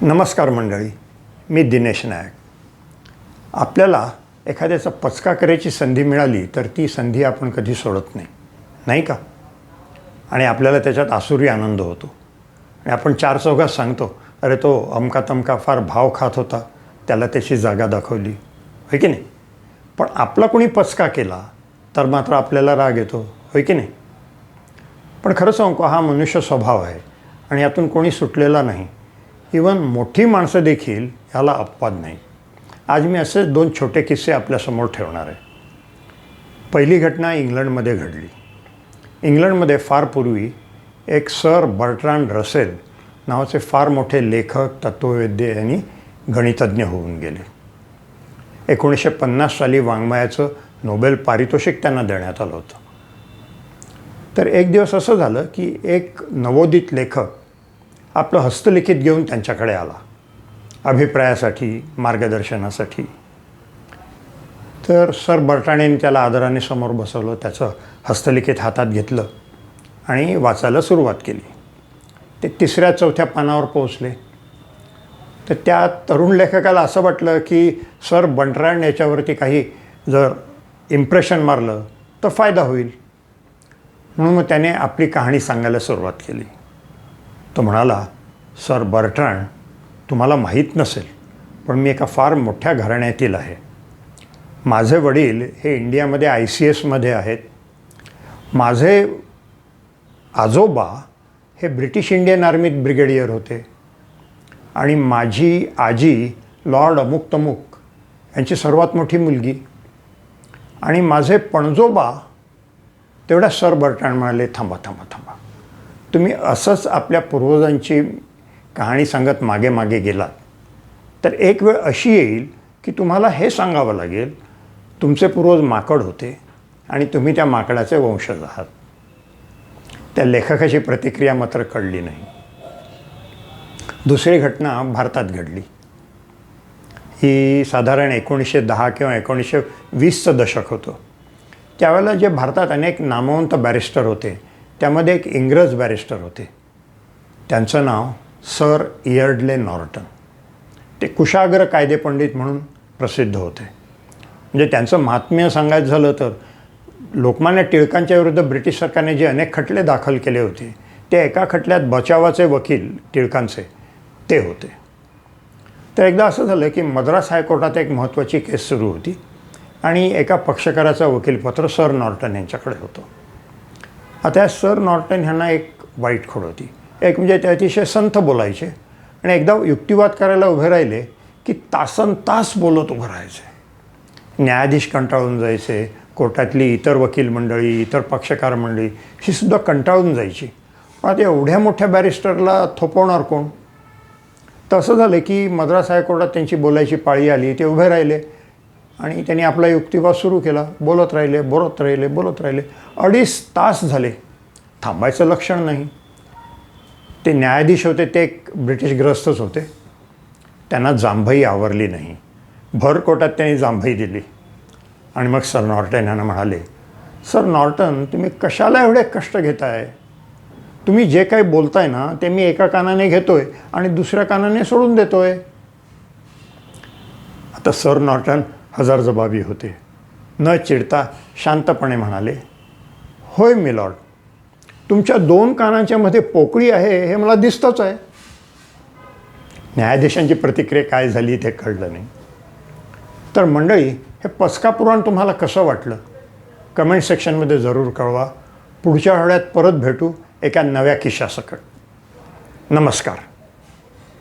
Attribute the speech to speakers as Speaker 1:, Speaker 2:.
Speaker 1: नमस्कार मंडळी, मी दिनेश नायक. आपल्याला एखाद्याचा पचका करायची संधी मिळाली तर ती संधी आपण कधी सोडत नाही, नाही का? आणि आपल्याला त्याच्यात आसुरी आनंद होतो आणि आपण चार चौघात सांगतो, अरे तो अमका तमका फार भाव खात होता, त्याला त्याची जागा दाखवली, होय की नाही? पण आपला कोणी पचका केला तर मात्र आपल्याला राग येतो, होय की नाही? पण खरं सांगू, हा मनुष्य स्वभाव आहे आणि यातून कोणी सुटलेला नाही. इवन मोठी माणसं देखील ह्याला अपवाद नाही. आज मी असे दोन छोटे किस्से आपल्यासमोर ठेवणार आहे. पहिली घटना इंग्लंडमध्ये घडली. इंग्लंडमध्ये फार पूर्वी एक सर बर्ट्रांड रसेल नावाचे फार मोठे लेखक, तत्त्ववेद्य आणि गणितज्ञ होऊन गेले. 1950 साली वाङ्मयाचं नोबेल पारितोषिक त्यांना देण्यात आलं होतं. तर एक दिवस असं झालं की एक नवोदित लेखक आपलं हस्तलिखित घेऊन त्यांच्याकडे आला, अभिप्रायासाठी, मार्गदर्शनासाठी. तर सर बर्ट्रांडने त्याला आदराने समोर बसवलं, त्याचं हस्तलिखित हातात घेतलं आणि वाचायला सुरुवात केली. ते 3-4 पानावर पोहोचले. तर त्या तरुण लेखकाला असं वाटलं की सर बर्ट्रांड याच्यावरती काही जर इम्प्रेशन मारलं तर फायदा होईल, म्हणून मग त्याने आपली कहाणी सांगायला सुरुवात केली. तो म्हणाला, सर बर्ट्रांड, तुम्हाला माहीत नसेल पण मी एका फार मोठ्या घराण्यातील आहे. माझे वडील हे इंडियामध्ये ICSमध्ये आहेत. माझे आजोबा हे ब्रिटिश इंडियन आर्मीत ब्रिगेडियर होते आणि माझी आजी लॉर्ड अमुक तमुक यांची सर्वात मोठी मुलगी. आणि माझे पणजोबा. तेवढ्या सर बर्ट्रांड म्हणाले, थांबा थांबा थांबा, तुम्ही असंच आपल्या पूर्वजांची कहाणी सांगत मागे मागे गेलात तर एक वेळ अशी येईल की तुम्हाला हे सांगावं लागेल, तुमचे पूर्वज माकड होते आणि तुम्ही त्या माकडाचे वंशज आहात. त्या लेखकाची प्रतिक्रिया मात्र कळली नाही. दुसरी घटना भारतात घडली. ही साधारण 1910 किंवा 1920चं दशक होतं. त्यावेळेला जे भारतात अनेक नामवंत बॅरिस्टर होते त्यामध्ये एक इंग्रज बॅरिस्टर होते. त्यांचं नाव सर इयर्डले नॉर्टन. ते कुशाग्र कायदेपंडित म्हणून प्रसिद्ध होते. म्हणजे त्यांचं महात्म्य सांगायचं झालं तर लोकमान्य टिळकांच्या विरुद्ध ब्रिटिश सरकारने जे अनेक खटले दाखल केले होते ते एका खटल्यात बचावाचे वकील टिळकांचे ते होते. तर एकदा असं झालं की मद्रास हायकोर्टात एक महत्त्वाची केस सुरू होती आणि एका पक्षकाराचं वकीलपत्र सर नॉर्टन यांच्याकडे होतं. आता या सर नॉर्टन ह्यांना एक वाईट खोड होती. एक म्हणजे ते अतिशय संथ बोलायचे आणि एकदा युक्तिवाद करायला उभे राहिले की तासनतास बोलत उभं राहायचे. न्यायाधीश कंटाळून जायचे, कोर्टातली इतर वकील मंडळी, इतर पक्षकार मंडळी ही सुद्धा कंटाळून जायची. पण आता एवढ्या मोठ्या बॅरिस्टरला थोपवणार कोण? तर असं झालं की मद्रास हायकोर्टात त्यांची बोलायची पाळी आली. ते उभे राहिले आणि त्यांनी आपला युक्तिवाद सुरू केला. बोलत राहिले, बोलत राहिले, बोलत राहिले. 2.5 तास झाले. थांबायचं लक्षण नाही. ते न्यायाधीश होते ते एक ब्रिटिश ग्रस्तच होते. त्यांना जांभई आवरली नाही. भर कोर्टात त्यांनी जांभई दिली आणि मग सर नॉर्टन यांना म्हणाले, सर नॉर्टन, तुम्ही कशाला एवढे कष्ट घेताय? तुम्ही जे काही बोलताय ना ते मी एका कानाने घेतोय आणि दुसऱ्या कानाने सोडून देतोय. आता सर नॉर्टन हजरजबाबी होते. न चिडता शांतपणे म्हणाले, होय मिलॉर्ड, तुमच्या 2 कानांच्या मध्ये पोकळी आहे हे मला दिसतंच आहे. न्यायाधीशांची प्रतिक्रिया काय झाली ते कळलं नाही. तर मंडळी, हे पचका पुराण तुम्हाला कसं वाटलं? कमेंट सेक्शनमध्ये जरूर कळवा. पुढच्या आठवड्यात परत भेटू एका नव्या किस्सासकट. नमस्कार.